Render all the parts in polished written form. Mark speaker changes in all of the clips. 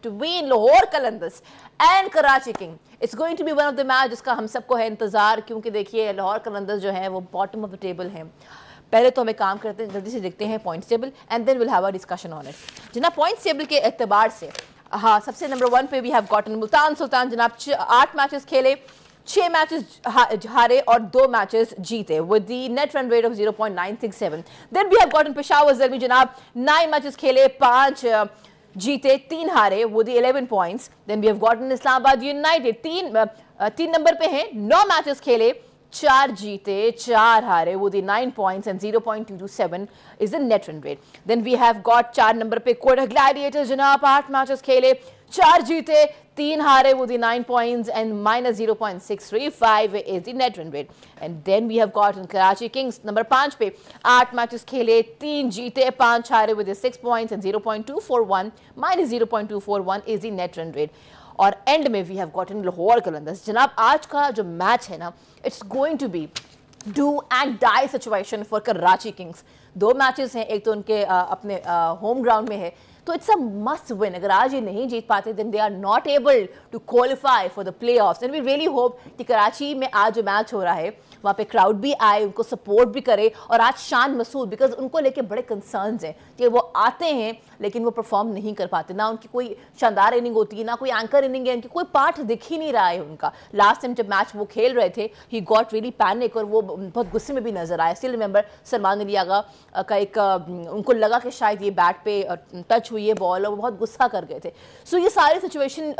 Speaker 1: between Lahore Qalandars and Karachi king. It's going to be one of the match जिसका हम सबको है इंतजार, क्योंकि देखिए लाहौर कलंदर्स जो है वो बॉटम ऑफ द टेबल है. पहले तो हमें काम करते हैं, जल्दी से देखते हैं points table and then will have a discussion on it. जनाब पॉइंट्स टेबल के एतबार से हाँ सबसे नंबर 1 पे we have gotten Multan Sultan. जनाब 8 मैचेस खेले, 6 मैचेस हारे और 2 मैचेस जीते with the net run rate of 0.967. Then we have gotten Peshawar Zalmi. जनाब 9 मैचेस खेले, 5 जीते, 3 हारे with 11 points. Then we have gotten Islamabad United 3 number पे हैं, 9 मैचेस खेले, 4 जीते, 4 हारे with the 9 points and 0.227 is the net run rate. Then we have got 4 number पे कोटा ग्लैडिएटर्स. जनाब 8 मैचेस खेले, 4 जीते, 3 हारे with the 9 points and minus 0.635 is the net run rate. And then we have got Karachi Kings number 5 पे 8 matches खेले, 3 जीते, 5 हारे with the 6 points and 0.241 minus 0.241 is the net run rate. और end में we have gotten Lahore Qalandars. जनाब आज का जो मैच है ना, it's going to be do and die situation for Karachi Kings. 2 matches हैं, एक तो उनके अपने होम ग्राउंड में है, तो इट्स अ मस्ट विन. अगर आज ये नहीं जीत पाते then they are not able to qualify for the playoffs. And we really hope कि कराची में आज जो मैच हो रहा है वहाँ पे क्राउड भी आए, उनको सपोर्ट भी करे. और आज शान मसूद, बिकॉज उनको लेके बड़े कंसर्न्स हैं कि वो आते हैं लेकिन वो परफॉर्म नहीं कर पाते. ना उनकी कोई शानदार इनिंग होती है, ना कोई एंकर इनिंग है, उनकी कोई पार्ट दिख ही नहीं रहा है उनका. लास्ट टाइम जब मैच वो खेल रहे थे ही गॉट रियली पैनिक और वो बहुत गुस्से में भी नजर आया. स्टिल रिमेंबर सलमान अली आगा का एक उनको लगा कि शायद ये बैट पे टच हुई है बॉल और वो बहुत गुस्सा कर गए थे. सो ये सारी सिचुएशन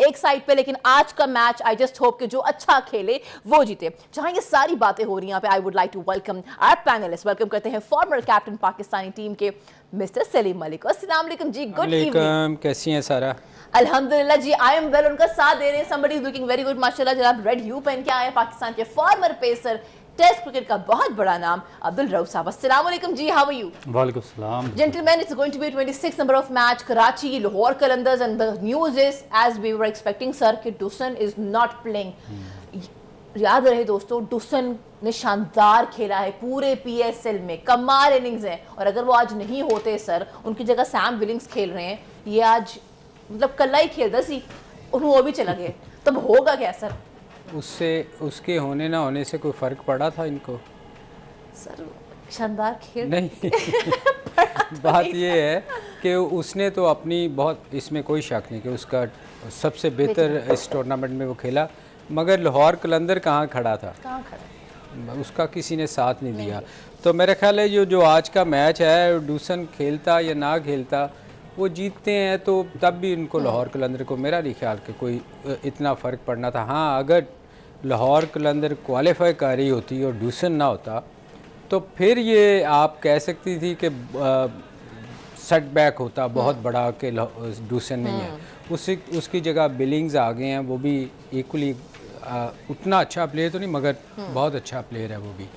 Speaker 1: एक साइड पे, लेकिन आज का मैच आई जस्ट होप कि जो अच्छा खेले वो जीते. जहां ये सारी बातें हो रही हैं यहाँ पे I would like to welcome our panelist. Welcome करते हैं फॉर्मर कैप्टन पाकिस्तानी टीम के मिस्टर सलीम मलिक. अस्सलाम वालेकुम जी. Good evening.
Speaker 2: कैसी हैं सारा?
Speaker 1: अल्हम्दुलिल्लाह जी, आई एम वेल. उनका साथ दे रहे हैं somebody is looking very good माशाल्लाह. जनाब रेड ह्यू पहन के आए हैं पाकिस्तान के फॉर्मर पेसर, टेस्ट क्रिकेट का बहुत बड़ा नाम अब्दुल रऊफ साहब. अस्सलाम वालेकुम जी, हाउ आर यू?
Speaker 2: वालेकुम सलाम.
Speaker 1: Gentlemen, it's going to be a 26 number of match Karachi Lahore Qalandars and the news is as we were expecting sir कि डुसन is not playing. याद रहे दोस्तों, डुसन ने शानदार खेला है पूरे PSL में, कमाल इनिंग्स है. और अगर वो आज नहीं होते सर, उनकी जगह सैम विलिंग्स खेल रहे हैं, ये आज मतलब कल ही खेलता सी उन्होंने वो भी चला गए, तब होगा क्या सर?
Speaker 2: उससे उसके होने ना होने से कोई फ़र्क पड़ा था इनको?
Speaker 1: सर शानदार खेल
Speaker 2: नहीं बात ये है कि उसने तो अपनी बहुत, इसमें कोई शक नहीं कि उसका सबसे बेहतर इस टूर्नामेंट में वो खेला, मगर लाहौर कलंदर कहाँ खड़ा था?
Speaker 1: कहाँ खड़ा?
Speaker 2: उसका किसी ने साथ नहीं दिया. तो मेरा ख्याल है जो आज का मैच है, डूसन खेलता या ना खेलता, वो जीतते हैं तो तब भी उनको लाहौर कलंदर को मेरा नहीं ख्याल कि कोई इतना फ़र्क पड़ना था. हाँ, अगर लाहौर कलंदर क्वालिफाई कर रही होती और डूसन ना होता तो फिर ये आप कह सकती थी कि सेटबैक होता बहुत बड़ा कि डूसन नहीं है. उसकी जगह बिलिंग्स आ गए हैं, वो भी इक्वली उतना अच्छा प्लेयर तो नहीं मगर बहुत अच्छा प्लेयर है वो भी.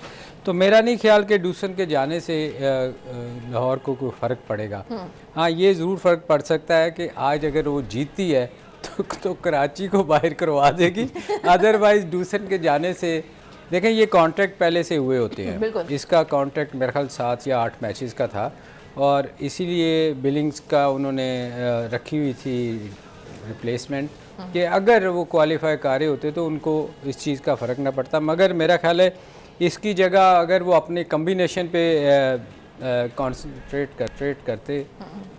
Speaker 2: तो मेरा नहीं ख्याल कि डूसन के जाने से लाहौर को कोई फ़र्क पड़ेगा. हाँ, ये ज़रूर फ़र्क पड़ सकता है कि आज अगर वो जीतती है तो कराची को बाहर करवा देगी. अदरवाइज़ डूसन के जाने से, देखें ये कॉन्ट्रैक्ट पहले से हुए होते हैं, इसका कॉन्ट्रैक्ट मेरे ख्याल 7 या 8 मैचेस का था और इसीलिए बिलिंग्स का उन्होंने रखी हुई थी रिप्लेसमेंट कि अगर वो क्वालिफाई कर रहे होते तो उनको इस चीज़ का फ़र्क ना पड़ता. मगर मेरा ख्याल है इसकी जगह अगर वो अपने कम्बिनेशन पे कॉन्सनट्रेट करते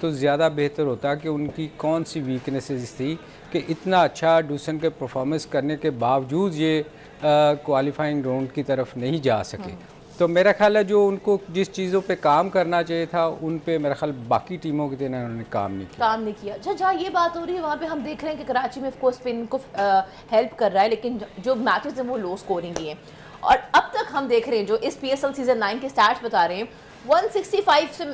Speaker 2: तो ज़्यादा बेहतर होता कि उनकी कौन सी वीकनेसेस थी कि इतना अच्छा डूसन के परफॉर्मेंस करने के बावजूद ये क्वालिफाइंग राउंड की तरफ नहीं जा सके. तो मेरा ख्याल है जो उनको जिस चीज़ों पे काम करना चाहिए था उन पे मेरा ख्याल बाकी टीमों की तरह उन्होंने काम नहीं किया.
Speaker 1: अच्छा, जहाँ ये बात हो रही है वहाँ पे हम देख रहे हैं कि कराची में ऑफकोर्स स्पिन को हेल्प कर रहा है, लेकिन जो मैचेस हैं वो लो स्कोरिंग ही हैं. और अब तक हम देख रहे हैं जो इस PSL सीजन 9 के स्टैट्स बता रहे हैं 165 से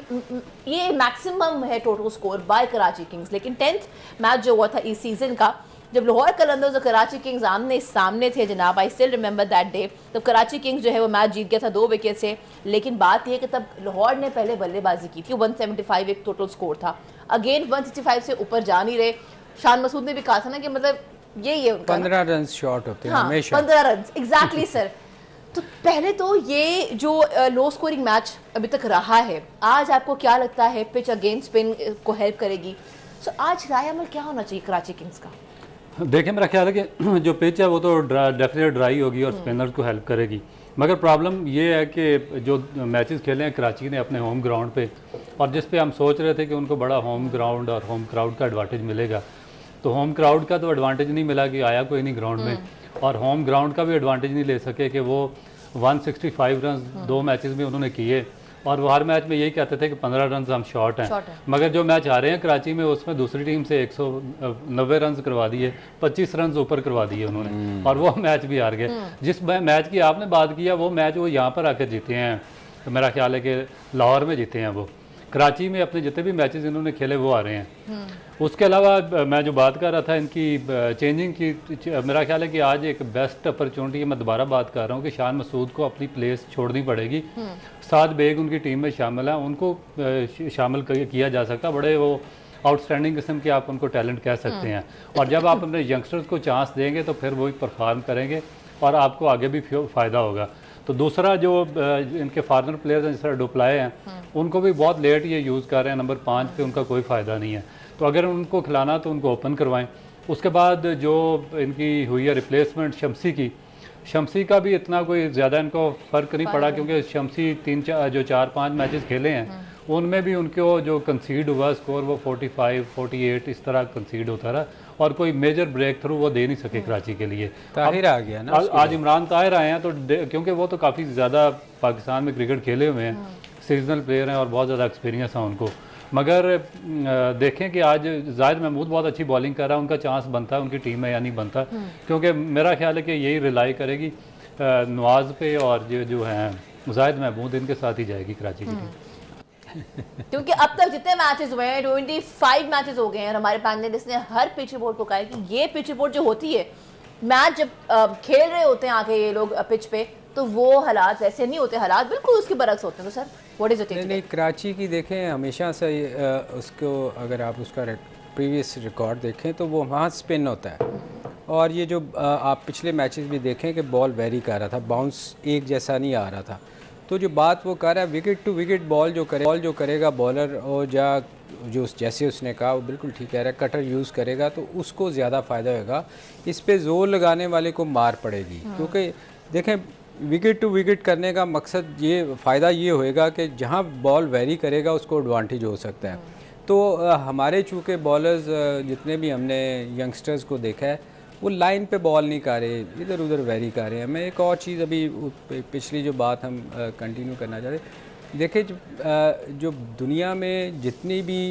Speaker 1: ये मैक्सिमम है total score bye Karachi Kings. लेकिन 10th मैच जो हुआ था इस सीजन का, जब लाहौर कलंदर्स और कराची किंग्स आमने सामने थे जनाब, I still remember that day, तब कराची किंग्स जो है वो मैच जीत गया था 2 विकेट से. लेकिन बात यह कि तब लाहौर ने पहले बल्लेबाजी की थी, 175 एक टोटल स्कोर था. अगेन 165 से ऊपर जा नहीं रहे. शान मसूद ने भी कहा था ना कि मतलब यही है उनका
Speaker 2: 15 रन शॉर्ट होते हैं हमेशा.
Speaker 1: 15 रन एग्जैक्टली सर. तो पहले तो ये जो लो स्कोरिंग मैच अभी तक रहा है, आज आपको क्या लगता है पिच अगेंस्ट स्पिन को हेल्प करेगी? सो आज राय अमल क्या होना चाहिए कराची किंग्स का?
Speaker 3: देखिए मेरा ख्याल है कि जो पिच है वो तो डेफिनेटली ड्राई होगी और स्पिनर्स को हेल्प करेगी, मगर प्रॉब्लम ये है कि जो मैचेस खेले हैं कराची ने अपने होम ग्राउंड पे, और जिस पे हम सोच रहे थे कि उनको बड़ा होम ग्राउंड और होम क्राउड का एडवांटेज मिलेगा, तो होम क्राउड का तो एडवांटेज नहीं मिला कि आया कोई नहीं ग्राउंड में, और होम ग्राउंड का भी एडवांटेज नहीं ले सके कि वो 165 रन 2 मैचेस में उन्होंने किए, और वो हर मैच में यही कहते थे कि 15 रन हम शॉर्ट हैं, मगर जो मैच आ रहे हैं कराची में उसमें दूसरी टीम से 190 रन करवा दिए, 25 रन ऊपर करवा दिए उन्होंने, और वो मैच भी हार गए। जिस मैच की आपने बात किया वो मैच वो यहाँ पर आकर जीते हैं, तो मेरा ख्याल है कि लाहौर में जीते हैं वो। कराची में अपने जितने भी मैचेस इन्होंने खेले वो आ रहे हैं। उसके अलावा मैं जो बात कर रहा था इनकी चेंजिंग की, मेरा ख्याल है कि आज एक बेस्ट अपॉर्चुनिटी, मैं दोबारा बात कर रहा हूँ कि शान मसूद को अपनी प्लेस छोड़नी पड़ेगी। साद बेग उनकी टीम में शामिल है, उनको शामिल किया जा सकता, बड़े वो आउटस्टैंडिंग किस्म के आप उनको टैलेंट कह सकते हैं, और जब आप अपने यंगस्टर्स को चांस देंगे तो फिर वही परफॉर्म करेंगे और आपको आगे भी फ़ायदा होगा। तो दूसरा जो इनके फॉरनर प्लेयर्स हैं जिस तरह डुप्लाए हैं, उनको भी बहुत लेट ये यूज़ कर रहे हैं, नंबर 5 पे उनका कोई फ़ायदा नहीं है, तो अगर उनको खिलाना तो उनको ओपन करवाएं। उसके बाद जो इनकी हुई है रिप्लेसमेंट शमसी का भी इतना कोई ज़्यादा इनको फ़र्क नहीं पड़ा, क्योंकि शमसी 4-5 मैचेस खेले हैं उनमें भी उनको जो कंसीड हुआ स्कोर वो 45, 48 इस तरह कंसीड होता रहा, और कोई मेजर ब्रेक थ्रू वो दे नहीं सके कराची के लिए।
Speaker 2: ताहिर आ गया ना,
Speaker 3: आज इमरान ताहिर आए हैं, तो क्योंकि वो तो काफ़ी ज़्यादा पाकिस्तान में क्रिकेट खेले हुए हैं, सीजनल प्लेयर हैं और बहुत ज़्यादा एक्सपीरियंस है उनको, मगर देखें कि आज जाहिद महमूद बहुत अच्छी बॉलिंग कर रहा है, उनका चांस बनता है उनकी टीम में या नहीं बनता, क्योंकि मेरा ख्याल है कि यही रिलाई करेगी नवाज़ पे, और जो है जाहिद महमूद इनके साथ ही जाएगी कराची की टीम।
Speaker 1: क्योंकि अब तक जितने मैचेस हुए हैं 25 मैचेस हो गए हैं, और हमारे पैनलिस्ट ने हर पिच रिपोर्ट को कहा है कि ये पिच रिपोर्ट जो होती है, मैच जब खेल रहे होते हैं आके ये लोग पिच पे, तो वो हालात वैसे नहीं होते, हालात बिल्कुल उसके बरक्स होते हैं। तो सर व्हाट इज इट?
Speaker 2: नहीं, कराची की देखें हमेशा से उसको अगर आप उसका प्रीवियस रिकॉर्ड देखें तो वो वहाँ स्पिन होता है, और ये जो आप पिछले मैचेस भी देखें कि बॉल वेरी कर रहा था, बाउंस एक जैसा नहीं आ रहा था, तो जो बात वो कर रहा है विकेट टू विकेट बॉल जो करेगा बॉलर, और जो जैसे उसने कहा वो बिल्कुल ठीक कह रहा है, कटर यूज़ करेगा तो उसको ज़्यादा फ़ायदा होगा, इस पे ज़ोर लगाने वाले को मार पड़ेगी। क्योंकि देखें विकेट टू विकेट करने का मकसद ये फ़ायदा ये होएगा कि जहाँ बॉल वेरी करेगा उसको एडवांटेज हो सकता है। तो हमारे चूँकि बॉलर्स जितने भी हमने यंगस्टर्स को देखा है वो लाइन पे बॉल नहीं कर रहे, इधर उधर वेरी कर रहे हैं। मैं एक और चीज़ अभी पिछली जो बात हम कंटिन्यू करना चाहते, देखिए जो दुनिया में जितनी भी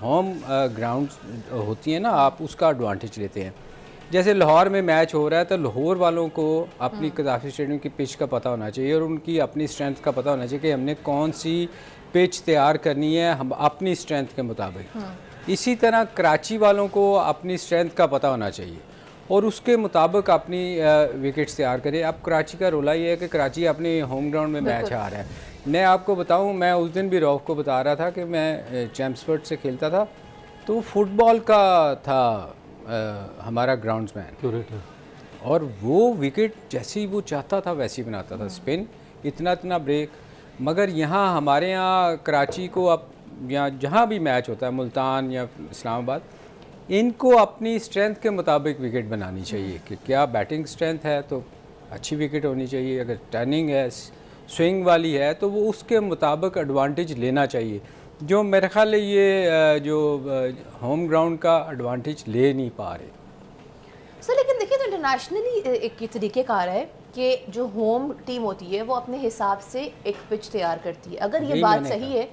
Speaker 2: होम ग्राउंड्स होती हैं ना, आप उसका एडवांटेज लेते हैं। जैसे लाहौर में मैच हो रहा है तो लाहौर वालों को अपनी कदाफी स्टेडियम की पिच का पता होना चाहिए और उनकी अपनी स्ट्रेंथ का पता होना चाहिए कि हमने कौन सी पिच तैयार करनी है हम अपनी स्ट्रेंथ के मुताबिक। इसी तरह कराची वालों को अपनी स्ट्रेंथ का पता होना चाहिए और उसके मुताबिक अपनी विकेट्स तैयार करें। अब कराची का रोला ये है कि कराची अपने होम ग्राउंड में मैच आ रहा है। मैं आपको बताऊं, मैं उस दिन भी रौफ को बता रहा था कि मैं चैम्प्सफोर्ड से खेलता था, तो फुटबॉल का था हमारा ग्राउंड्समैन, और वो विकेट जैसे ही वो चाहता था वैसे ही बनाता था, स्पिन इतना ब्रेक। मगर यहाँ हमारे यहाँ कराची को अब यहाँ जहाँ भी मैच होता है, मुल्तान या इस्लामाबाद, इनको अपनी स्ट्रेंथ के मुताबिक विकेट बनानी चाहिए कि क्या बैटिंग स्ट्रेंथ है तो अच्छी विकेट होनी चाहिए, अगर टर्निंग है स्विंग वाली है तो वो उसके मुताबिक एडवांटेज लेना चाहिए, जो मेरे ख्याल है ये जो होम ग्राउंड का एडवांटेज ले नहीं पा रहे
Speaker 1: सर। लेकिन देखिए तो इंटरनेशनली एक तरीक़ेकार है कि जो होम टीम होती है वो अपने हिसाब से एक पिच तैयार करती है। अगर ये बात सही है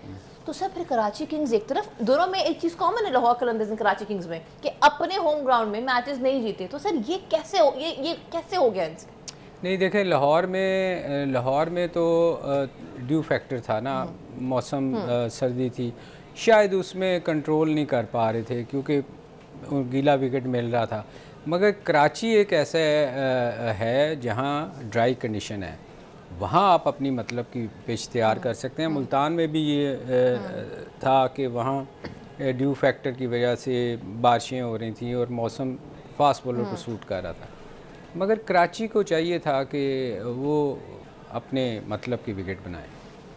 Speaker 1: तो सर फिर कराची किंग्स एक तरफ, दोनों में एक चीज़ कॉमन है लाहौर कलंदर्स और कराची किंग्स में कि अपने होम ग्राउंड में मैचेस नहीं जीते, तो सर ये कैसे हो गया इनसे?
Speaker 2: नहीं देखें, लाहौर में तो ड्यू फैक्टर था ना, मौसम सर्दी थी, शायद उसमें कंट्रोल नहीं कर पा रहे थे क्योंकि गीला विकेट मिल रहा था। मगर कराची एक ऐसा है जहाँ ड्राई कंडीशन है, वहाँ आप अपनी मतलब की पिच तैयार कर सकते हैं। मुल्तान में भी ये था कि वहाँ ड्यू फैक्टर की वजह से बारिशें हो रही थी और मौसम फास्ट बॉलर को सूट कर रहा था। मगर कराची को चाहिए था कि वो अपने मतलब की विकेट बनाए।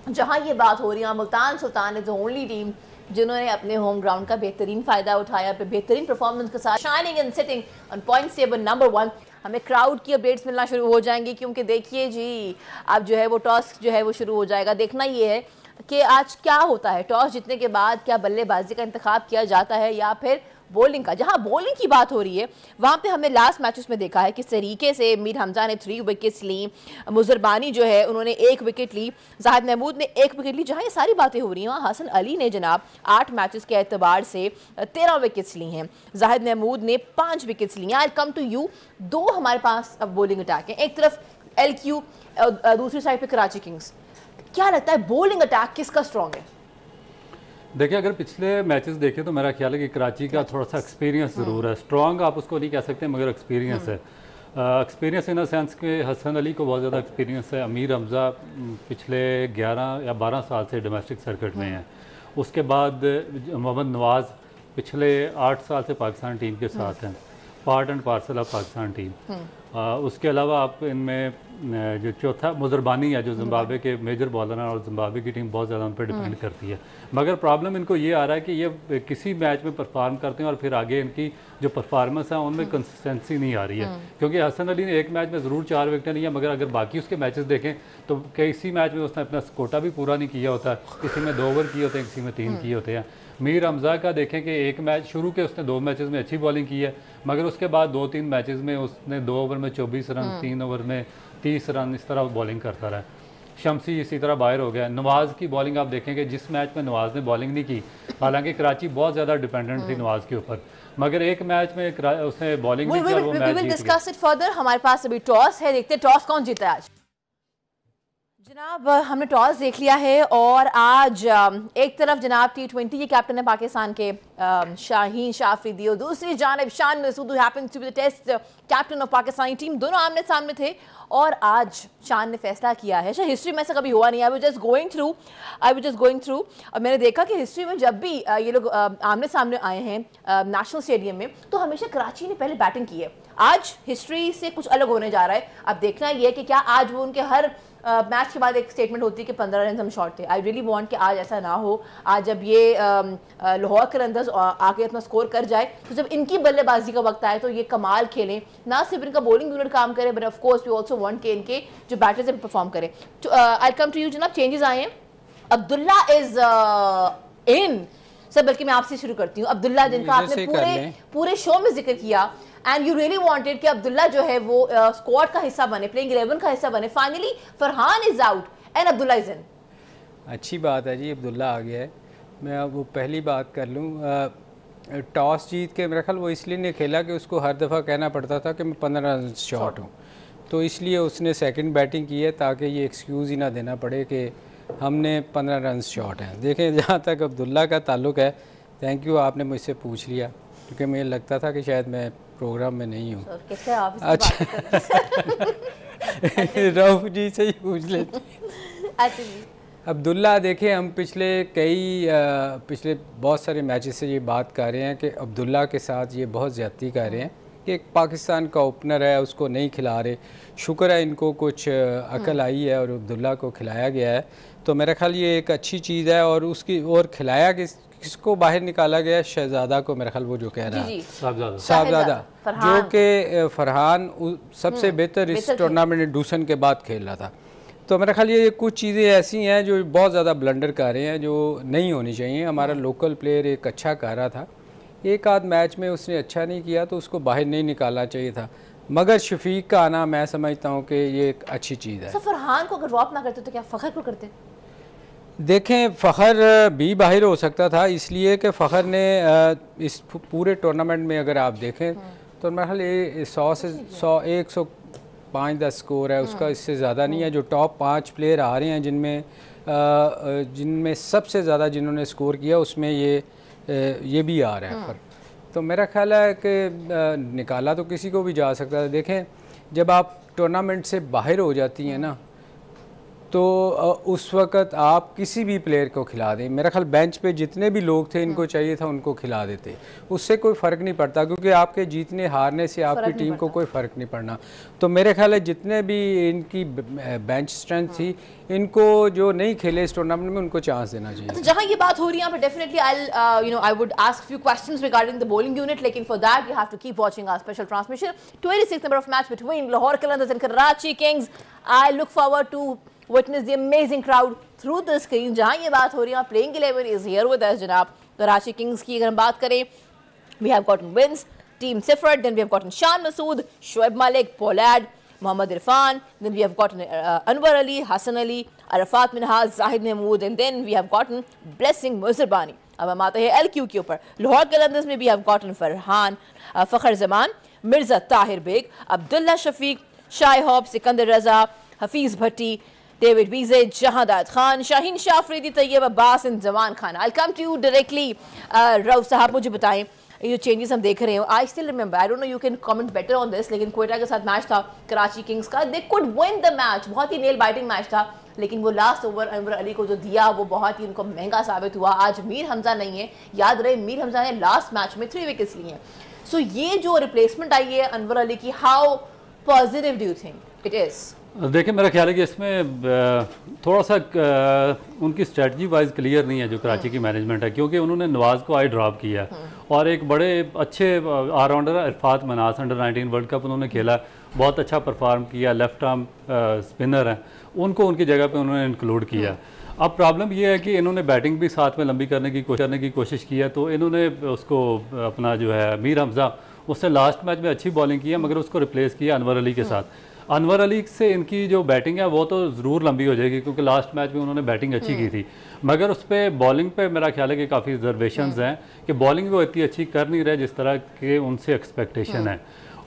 Speaker 1: जहाँ ये बात हो रही है, Multan Sultan is the only team जिन्होंने अपने होम ग्राउंड का बेहतरीन फ़ायदा उठाया, बेहतरीन परफॉर्मेंस के साथ shining and sitting on points table number 1। हमें क्राउड की अपडेट्स मिलना शुरू हो जाएंगी क्योंकि देखिए जी अब जो है वो टॉस जो है वो शुरू हो जाएगा। देखना ये है कि आज क्या होता है, टॉस जीतने के बाद क्या बल्लेबाजी का इंतखाब किया जाता है या फिर बॉलिंग का। जहां बॉलिंग की बात हो रही है वहां पे हमने लास्ट मैचेस में देखा है किस तरीके से मीर हमजा ने 3 विकेट्स ली, मुजरबानी जो है उन्होंने 1 विकेट ली, जाहिद महमूद ने 1 विकेट ली। जहां ये सारी बातें हो रही हैं वहाँ हसन अली ने जनाब 8 मैचेस के एतबार से 13 विकेट्स ली हैं, जाहिद महमूद ने 5 विकेट्स ली हैं। आई कम टू यू, 2 हमारे पास अब बॉलिंग अटैक हैं, एक तरफ LQ दूसरी साइड पे कराची किंग्स। क्या लगता है बॉलिंग अटैक किसका स्ट्रॉन्ग है?
Speaker 3: देखिए अगर पिछले मैचेस देखें तो मेरा ख्याल है कि कराची का थोड़ा सा एक्सपीरियंस ज़रूर है, स्ट्रॉन्ग आप उसको नहीं कह सकते मगर एक्सपीरियंस है। एक्सपीरियंस इन द सेंस कि हसन अली को बहुत ज़्यादा एक्सपीरियंस है, अमीर हमज़ा पिछले 11 या 12 साल से डोमेस्टिक सर्किट में है, उसके बाद मोहम्मद नवाज़ पिछले 8 साल से पाकिस्तान टीम के साथ हैं, part and parcel of Pakistan team. उसके अलावा आप इनमें जो चौथा मुजरबानी है जो जिम्बाब्वे के मेजर बॉलर हैं और जिम्बाब्वे की टीम बहुत ज़्यादा उन पर डिपेंड करती है। मगर प्रॉब्लम इनको ये आ रहा है कि ये किसी मैच में परफॉर्म करते हैं और फिर आगे इनकी जो परफॉर्मेंस है उनमें कंसिस्टेंसी नहीं आ रही है। क्योंकि हसन अली ने एक मैच में ज़रूर 4 विकेटें ली हैं मगर अगर बाकी उसके मैचेस देखें तो किसी मैच में उसने अपना कोटा भी पूरा नहीं किया होता, किसी में 2 ओवर किए होते हैं, किसी में 3 किए होते हैं। मीर हमज़ा का देखें कि एक मैच शुरू के उसने 2 मैचेस में अच्छी बॉलिंग की है मगर उसके बाद 2-3 मैचेस में उसने 2 ओवर में 24 रन, 3 ओवर में 30 रन इस तरह बॉलिंग करता रहा। शमसी इसी तरह बाहर हो गया। नवाज़ की बॉलिंग आप देखेंगे जिस मैच में नवाज़ ने बॉलिंग नहीं की, हालांकि कराची बहुत ज़्यादा डिपेंडेंट थी नवाज़ के ऊपर, मगर एक मैच में उसने बॉलिंग नहीं की, वो मैच जीत गया।
Speaker 1: हमारे पास अभी टॉस है, देखते हैं टॉस कौन जीता है आज। जनाब हमने टॉस देख लिया है और आज एक तरफ जनाब T20 के कैप्टन है पाकिस्तान के शाहीन शाह अफरीदी और दूसरी जानब Shan Masood happen to be the test captain of Pakistani team. दोनों आमने सामने थे और आज शान ने फैसला किया है। शायद हिस्ट्री में ऐसा कभी हुआ नहीं। I was just going through और मैंने देखा कि हिस्ट्री में जब भी ये लोग आमने सामने आए हैं नेशनल स्टेडियम में तो हमेशा कराची ने पहले बैटिंग की है। आज हिस्ट्री से कुछ अलग होने जा रहा है। अब देखना ये है कि क्या आज वो उनके हर मैच के बाद एक स्टेटमेंट होती है कि 15 रन हम शॉर्ट थे। आई रियली वांट कि आज ऐसा ना हो। आज जब ये लाहौर कलंदर्स आके अपना स्कोर कर जाए तो जब इनकी बल्लेबाजी का वक्त आए तो ये कमाल खेलें, ना सिर्फ इनका बॉलिंग यूनिट काम करे but of course we also want कि इनके जो बैटर्स हैं परफॉर्म करें। आई कम टू यू जनाब, चेंजेस आए हैं। अब्दुल्ला इज इन सर, बल्कि मैं आपसे शुरू करती हूँ। अब्दुल्ला जिनका आपने पूरे शो में जिक्र किया एंड यू रियली वांटेड कि अब्दुल्ला जो है वो स्क्वाड का हिस्सा बने, प्लेइंग 11 का हिस्सा बने। Finally Farhan is out and Abdullah is in.
Speaker 2: अच्छी बात है जी, अब्दुल्ला आ गया है। मैं अब वो पहली बात कर लूँ, टॉस जीत के मेरा ख्याल वो इसलिए नहीं खेला कि उसको हर दफ़ा कहना पड़ता था कि मैं 15 रन शॉर्ट हूँ, तो इसलिए उसने सेकंड बैटिंग की है ताकि ये एक्सक्यूज़ ही ना देना पड़े कि हमने 15 रन शॉर्ट हैं। देखें जहाँ तक अब्दुल्ला का ताल्लुक़ है, थैंक यू आपने मुझसे पूछ लिया क्योंकि मुझे लगता था कि शायद मैं प्रोग्राम में नहीं हूँ। अच्छा रऊफ जी से ही पूछ लेते। अब्दुल्ला देखें हम पिछले बहुत सारे मैचेस से ये बात कर रहे हैं कि अब्दुल्ला के साथ ये बहुत ज़्यादती कर रहे हैं कि एक पाकिस्तान का ओपनर है उसको नहीं खिला रहे। शुक्र है इनको कुछ अकल आई है और अब्दुल्ला को खिलाया गया है, तो मेरा ख्याल ये एक अच्छी चीज़ है। और उसकी और खिलाया किसको बाहर निकाला गया, शहजादा को, मेरा ख्याल वो जो कह रहा है साहबजादा, जो कि फरहान सबसे बेहतर इस टूर्नामेंट डूसन के बाद खेल रहा था। तो मेरा ख्याल ये कुछ चीज़ें ऐसी हैं जो बहुत ज़्यादा ब्लंडर कर रहे हैं जो नहीं होनी चाहिए। हमारा लोकल प्लेयर एक अच्छा कर रहा था, एक आध मैच में उसने अच्छा नहीं किया तो उसको बाहर नहीं निकालना चाहिए था, मगर शफीक का आना मैं समझता हूँ कि ये एक अच्छी चीज़ है।
Speaker 1: फरहान को अगर ड्रॉप ना करते तो क्या फ़खर को करते?
Speaker 2: देखें फ़खर भी बाहर हो सकता था, इसलिए कि फ़खर ने इस पूरे टूर्नामेंट में अगर आप देखें तो मेरा ख्याल 100 से 105-10 स्कोर है उसका, इससे ज़्यादा नहीं है। जो टॉप 5 प्लेयर आ रहे हैं जिनमें सबसे ज़्यादा जिन्होंने स्कोर किया उसमें ये भी आ रहा है पर। तो मेरा ख्याल है कि निकाला तो किसी को भी जा सकता है। देखें जब आप टूर्नामेंट से बाहर हो जाती हैं ना तो उस वक़्त आप किसी भी प्लेयर को खिला दें, मेरा ख्याल बेंच पे जितने भी लोग थे इनको चाहिए था उनको खिला देते, उससे कोई फ़र्क नहीं पड़ता, क्योंकि आपके जीतने हारने से आपकी टीम को कोई फ़र्क नहीं पड़ना। तो मेरे ख्याल है जितने भी इनकी बेंच स्ट्रेंथ थी, इनको जो नहीं खेले इस टूर्नामेंट में उनको चांस देना चाहिए।
Speaker 1: अच्छा, जहाँ ये बात हो रही है यहाँ पे definitely I would ask few questions regarding the bowling unit, लेकिन for that you have to keep watching our special transmission 26 number of match between Lahore Qalandars and Karachi Kings. I look forward to witness the amazing crowd through the screen। जहाँ ये बात हो रही है, playing 11 is here with us जनाब। Karachi Kings की अगर हम बात करें, we have gotten wins, team Siffert, then we have gotten Shan Masood, Shoaib Malik, Pollard, Mohammad Irfan, then we have gotten Anwar Ali, Hassan Ali, Arafat Minhaz, Zahid Mahmood, and then we have gotten Blessing Muzirbani। अब हम आते हैं LQ के ऊपर। लाहौर कलंदर्स में we have gotten Farhan Fakhar Zaman, Mirza Tahir bag, Abdullah Shafiq, Shah hob, Sikandar Raza, Hafeez Bhatti, David BJ, जहादात Khan, Shaheen Shah Afridi, Tayyab Abbas and Zaman Khan. I come to you directly. Rauf साहब, मुझे बताएं ये चेंजेस हम देख रहे हैं, I still remember, I don't know you can comment better on this, लेकिन क्वेटा के साथ मैच था कराची किंग्स का, they could win the match, बहुत ही नेल बाइटिंग मैच था, लेकिन वो लास्ट ओवर अनवर अली को जो दिया वो बहुत ही उनको महंगा साबित हुआ। आज मीर हमजा नहीं है, याद रहे मीर हमजा ने लास्ट मैच में 3 विकेट्स लिए हैं। सो ये जो रिप्लेसमेंट आई है अनवर अली की, how positive do you think it is?
Speaker 3: देखिए, मेरा ख्याल है कि इसमें थोड़ा सा उनकी स्ट्रेटजी वाइज क्लियर नहीं है जो कराची की मैनेजमेंट है, क्योंकि उन्होंने नवाज़ को आई ड्रॉप किया और एक बड़े अच्छे ऑलराउंडर इरफात मनास अंडर 19 वर्ल्ड कप उन्होंने खेला, बहुत अच्छा परफॉर्म किया, लेफ्ट आर्म स्पिनर हैं, उनको उनकी जगह पे उन्होंने इंक्लूड किया। अब प्रॉब्लम ये है कि इन्होंने बैटिंग भी साथ में लंबी करने की कोशिश की है, तो इन्होंने उसको अपना जो है मीर हमजा, उससे लास्ट मैच में अच्छी बॉलिंग की है, मगर उसको रिप्लेस किया अनवर अली के साथ। अनवर अली से इनकी जो बैटिंग है वो तो ज़रूर लंबी हो जाएगी, क्योंकि लास्ट मैच में उन्होंने बैटिंग अच्छी की थी, मगर उस पर बॉलिंग पे मेरा ख्याल है कि काफ़ी रिजर्वेशंस हैं कि बॉलिंग वो इतनी अच्छी कर नहीं रहे जिस तरह के उनसे एक्सपेक्टेशन है।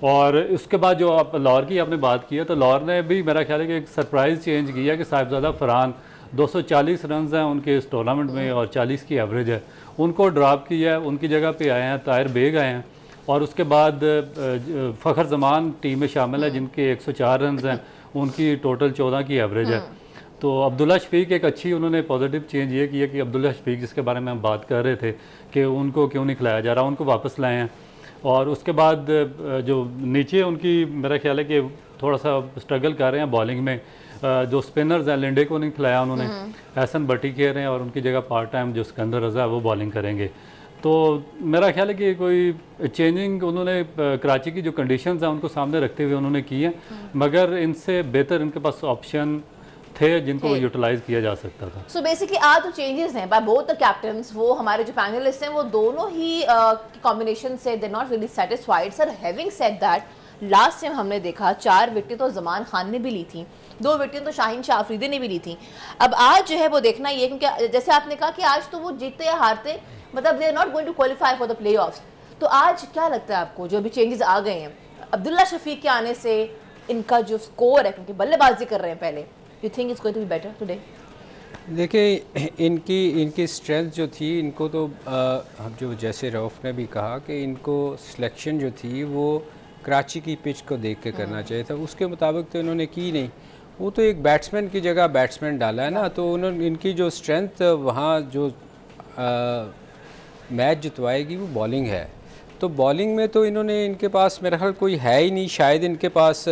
Speaker 3: और उसके बाद जो आप लाहौर की आपने बात की है, तो लाहौर ने भी मेरा ख्याल है कि एक सरप्राइज़ चेंज किया कि साहिबजादा फरहान 240 रन हैं उनके इस टूर्नामेंट में और 40 की एवरेज है, उनको ड्रॉप किया है, उनकी जगह पे आए हैं ताहिर बेग आए हैं, और उसके बाद फ़खर जमान टीम में शामिल है जिनके 104 रन हैं, उनकी टोटल 14 की एवरेज है। तो अब्दुल्ला शफीक एक अच्छी उन्होंने पॉजिटिव चेंज ये किया कि अब्दुल्ला शफीक जिसके बारे में हम बात कर रहे थे कि उनको क्यों नहीं खिलाया जा रहा, उनको वापस लाए हैं। और उसके बाद जो नीचे उनकी मेरा ख्याल है कि थोड़ा सा स्ट्रगल कर रहे हैं बॉलिंग में, जो स्पिनर्स हैं लिंडे को नहीं खिलाया उन्होंने, एहसन भट्टी खेल रहे हैं और उनकी जगह पार्ट टाइम जो सिकंदर रजा है वो बॉलिंग करेंगे। तो मेरा ख्याल है कि कोई चेंजिंग उन्होंने कराची की जो कंडीशंस हैं उनको सामने रखते हुए उन्होंने की है, मगर इनसे बेहतर इनके पास ऑप्शन थे जिनको यूटिलाइज किया जा सकता था।
Speaker 1: सो बेसिकली आज जो चेंजेस हैं बाय बोथ द कैप्टन्स, वो हमारे जो पैनलिस्ट हैं वो दोनों ही कॉम्बिनेशन से they not really satisfied. Sir, having said that, last time हमने देखा 4 विकेटें तो जमान खान ने भी ली थी, 2 विकेटें तो शाहीन शाफरीदी ने भी ली थी। अब आज जो है वो देखना ये, क्योंकि जैसे आपने कहा कि आज तो वो जीतते या हारते, मतलब they are not going to qualify for the playoffs. तो आज क्या लगता है आपको, जो अभी चेंजेस आ गए हैं अब्दुल्ला शफीक के आने से, इनका जो स्कोर है, क्योंकि बल्लेबाजी कर रहे हैं पहले, you think it's going to be better today?
Speaker 2: देखिए, इनकी स्ट्रेंथ जो थी, इनको तो हम जो जैसे रऊफ ने भी कहा कि इनको सिलेक्शन जो थी वो कराची की पिच को देख के करना चाहिए था, उसके मुताबिक तो इन्होंने की नहीं। वो तो एक बैट्समैन की जगह बैट्समैन डाला है ना, तो उन्होंने इनकी जो स्ट्रेंथ वहाँ जो मैच जितवाएगी वो बॉलिंग है। तो बॉलिंग में तो इन्होंने, इनके पास मेरा ख्याल कोई है ही नहीं, शायद इनके पास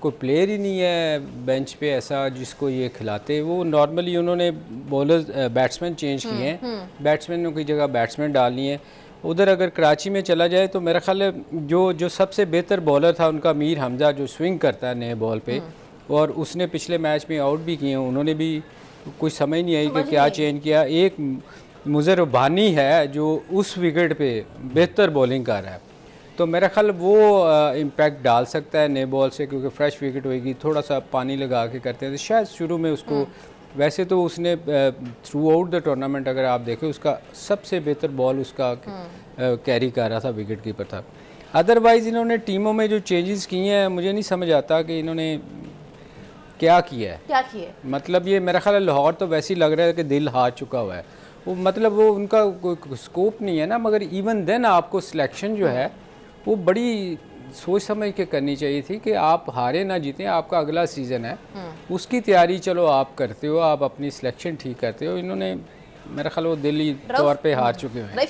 Speaker 2: कोई प्लेयर ही नहीं है बेंच पे ऐसा जिसको ये खिलाते। वो नॉर्मली उन्होंने बॉलर बैट्समैन चेंज किए हैं, बैट्समैनों की जगह बैट्समैन डालनी है। उधर अगर कराची में चला जाए तो मेरा ख्याल है जो सबसे बेहतर बॉलर था उनका मीर हमजा, जो स्विंग करता है नए बॉल पे, और उसने पिछले मैच में आउट भी किए हैं, उन्होंने भी कुछ समझ नहीं आई कि क्या चेंज किया। एक मुजरबानी है जो उस विकेट पे बेहतर बॉलिंग कर रहा है, तो मेरा ख्याल वो इम्पैक्ट डाल सकता है नए बॉल से, क्योंकि फ्रेश विकेट होएगी, थोड़ा सा पानी लगा के करते हैं तो शायद शुरू में उसको, वैसे तो उसने थ्रू आउट द टूर्नामेंट अगर आप देखें उसका सबसे बेहतर बॉल उसका कैरी कर रहा था, विकेट कीपर था। अदरवाइज़ इन्होंने टीमों में जो चेंजेस किए हैं मुझे नहीं समझ आता कि इन्होंने क्या किया है। मतलब ये मेरा ख्याल लाहौर तो वैसे ही लग रहा है कि दिल हार चुका हुआ है, वो मतलब वो उनका कोई स्कोप नहीं है ना, मगर इवन देन आपको सिलेक्शन जो है वो बड़ी सोच समझ के करनी चाहिए थी कि आप हारे ना जीतें, आपका अगला सीज़न है, उसकी तैयारी चलो आप करते हो, आप अपनी सिलेक्शन ठीक करते हो। इन्होंने मेरा ख्याल वो दिल्ली तौर पे हार चुके हैं।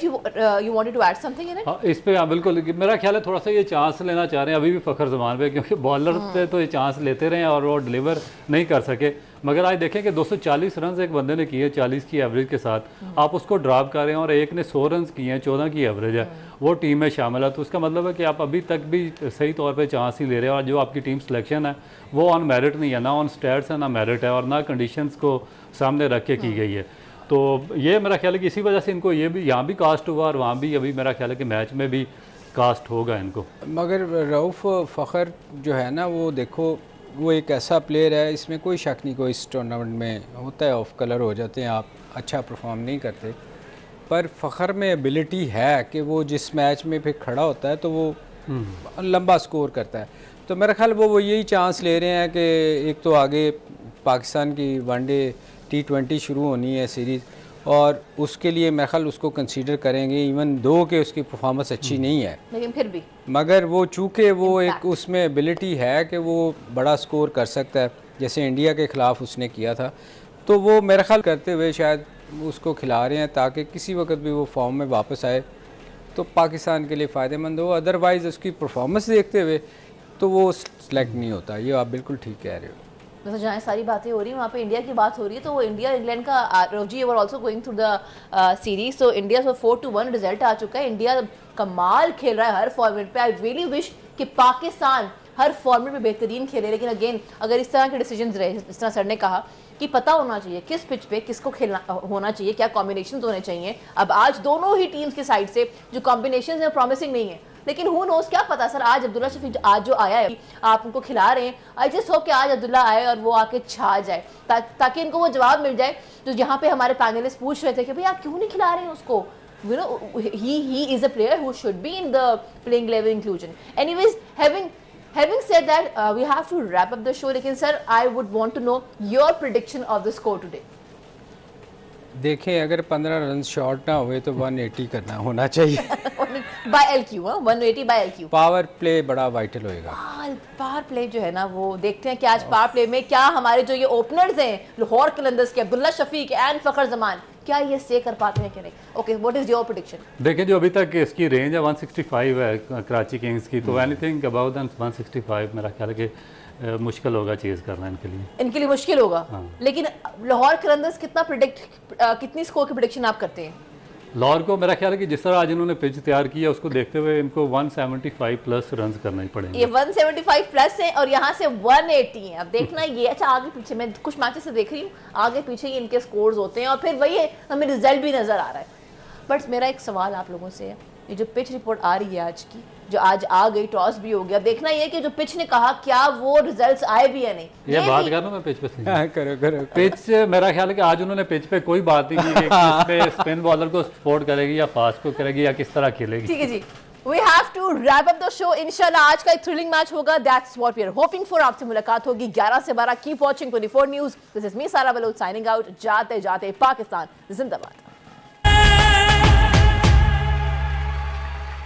Speaker 1: You wanted to add something in it?
Speaker 3: हाँ, इस पे बिल्कुल मेरा ख्याल है थोड़ा सा ये चांस लेना चाह रहे हैं अभी भी फ़खर ज़मान पे, क्योंकि बॉलर पे तो ये चांस लेते रहे और वो डिलीवर नहीं कर सके। मगर आज देखें कि 240 रन एक बंदे ने किए 40 की एवरेज के साथ, आप उसको ड्रॉप कर रहे हैं और एक ने 100 रन किए हैं, 14 की एवरेज है, वो टीम में शामिल है। तो उसका मतलब है कि आप अभी तक भी सही तौर पे चांस ही ले रहे हैं और जो आपकी टीम सिलेक्शन है वो ऑन मेरिट नहीं है, ना ऑन स्टैट्स है ना मेरिट है और ना कंडीशंस को सामने रख के की गई है। तो ये मेरा ख्याल है कि इसी वजह से इनको ये भी यहाँ भी कास्ट हुआ और वहाँ भी अभी मेरा ख्याल है कि मैच में भी कास्ट होगा इनको।
Speaker 2: मगर रऊफ़ फ़खर जो है ना, वो देखो वो एक ऐसा प्लेयर है, इसमें कोई शक नहीं, कोई इस टूर्नामेंट में होता है ऑफ कलर हो जाते हैं, आप अच्छा परफॉर्म नहीं करते, पर फ़खर में एबिलिटी है कि वो जिस मैच में फिर खड़ा होता है तो वो लंबा स्कोर करता है। तो मेरा ख्याल वो यही चांस ले रहे हैं कि एक तो आगे पाकिस्तान की वनडे T20 शुरू होनी है सीरीज़, और उसके लिए मेरा ख्याल उसको कंसीडर करेंगे, इवन दो कि उसकी परफॉर्मेंस अच्छी नहीं है,
Speaker 1: लेकिन फिर भी
Speaker 2: मगर वो चूँकि वो एक उसमें एबिलिटी है कि वो बड़ा स्कोर कर सकता है, जैसे इंडिया के ख़िलाफ़ उसने किया था, तो वो मेरा ख्याल करते हुए शायद उसको खिला रहे हैं ताकि किसी वक्त भी वो फॉर्म में वापस आए तो पाकिस्तान के लिए फ़ायदेमंद हो। अदरवाइज़ उसकी परफॉर्मेंस देखते हुए तो वो सिलेक्ट नहीं होता। ये आप बिल्कुल ठीक कह रहे हो।
Speaker 1: वैसे जहाँ सारी बातें हो रही हैं वहाँ पे इंडिया की बात हो रही है, तो वो इंडिया इंग्लैंड का रोजी वर also going through the series, so India 4-1 result आ चुका है। इंडिया कमाल खेल रहा है हर फॉर्मेट पे। आई रियली विश कि पाकिस्तान हर फॉर्मेट में बेहतरीन खेले, लेकिन अगेन अगर इस तरह के डिसीजंस रहे, जिस तरह सर ने कहा कि पता होना चाहिए किस पिच पे किसको खेलना होना चाहिए, क्या कॉम्बिनेशन होने चाहिए। अब आज दोनों ही टीम्स की साइड से जो कॉम्बिनेशन है प्रॉमिसिंग नहीं है, लेकिन हु नोस, क्या पता सर। आज अब्दुल्ला शफी आज जो आया है, आप उनको खिला रहे हैं, आई जस्ट होप कि आज अब्दुल्ला आए और वो आके छा जाए, ताकि इनको वो जवाब मिल जाए जो यहाँ पे हमारे पैनलिस्ट पूछ रहे थे कि भाई आप क्यों नहीं खिला रहे हैं उसको। You know, he is a player who should be in the playing 11 inclusion. Anyways, having said that, we have to wrap up the show. लेकिन sir, I would want to know your prediction of the score today.
Speaker 2: देखें, अगर 15 run short ना हुए तो 180 करना होना चाहिए
Speaker 1: by LQ, 180 by LQ.
Speaker 2: Power play बड़ा वाइटल होएगा।
Speaker 1: पावर प्ले जो है ना, वो देखते हैं कि आज पावर प्ले में क्या हमारे जो ये ओपनर्स हैं लाहौर कलंदर्स के, अब्दुल्ला शफीक एंड फ़खर ज़मान, क्या ये स्टे कर पाते हैं कि नहीं। Okay, what is your prediction?
Speaker 3: देखिए, जो अभी तक इसकी रेंज है 165 है कराची किंग्स की, तो एनीथिंग अबाउट दैन 165 मेरा ख्याल है कि मुश्किल होगा चेज़ करना इनके लिए
Speaker 1: मुश्किल होगा।
Speaker 3: हाँ।
Speaker 1: लेकिन लाहौर कलंदर्स कितनी स्कोर की प्रेडिक्शन आप करते हैं?
Speaker 3: लाहौर को मेरा ख्याल है कि जिस तरह आज इन्होंने पिच तैयार किया उसको देखते हुए इनको 175 प्लस रन करना ही पड़ेंगे।
Speaker 1: ये 175 प्लस है और यहाँ से 180 है। अब देखना ये, अच्छा आगे पीछे मैं कुछ मैचेस से देख रही हूँ, आगे पीछे ही इनके स्कोर्स होते हैं और फिर वही है, हमें रिजल्ट भी नजर आ रहा है। बट मेरा एक सवाल आप लोगों से है, ये जो पिच रिपोर्ट आ रही है आज की, जो आज आ गई, टॉस भी हो गया, देखना ये कि जो पिच ने कहा क्या वो रिजल्ट्स आए भी या नहीं।
Speaker 3: ये बात कर रहा हूं मैं पिच पे से।
Speaker 2: करो
Speaker 3: पिच मेरा ख्याल है कि आज उन्होंने पिच पे कोई बात नहीं की कि इस पे स्पिन बॉलर को सपोर्ट करेगी या फास्ट को करेगी या किस तरह खेलेगी।
Speaker 1: ठीक है जी, we have to wrap up the show. इंशाल्लाह आज का एक थ्रिलिंग मैच होगा, that's what we are hoping for। आपसे मुलाकात होगी 11 से 12। Keep watching 24 news. This is me सारा बलोच साइनिंग आउट। जाते जाते पाकिस्तान जिंदाबाद।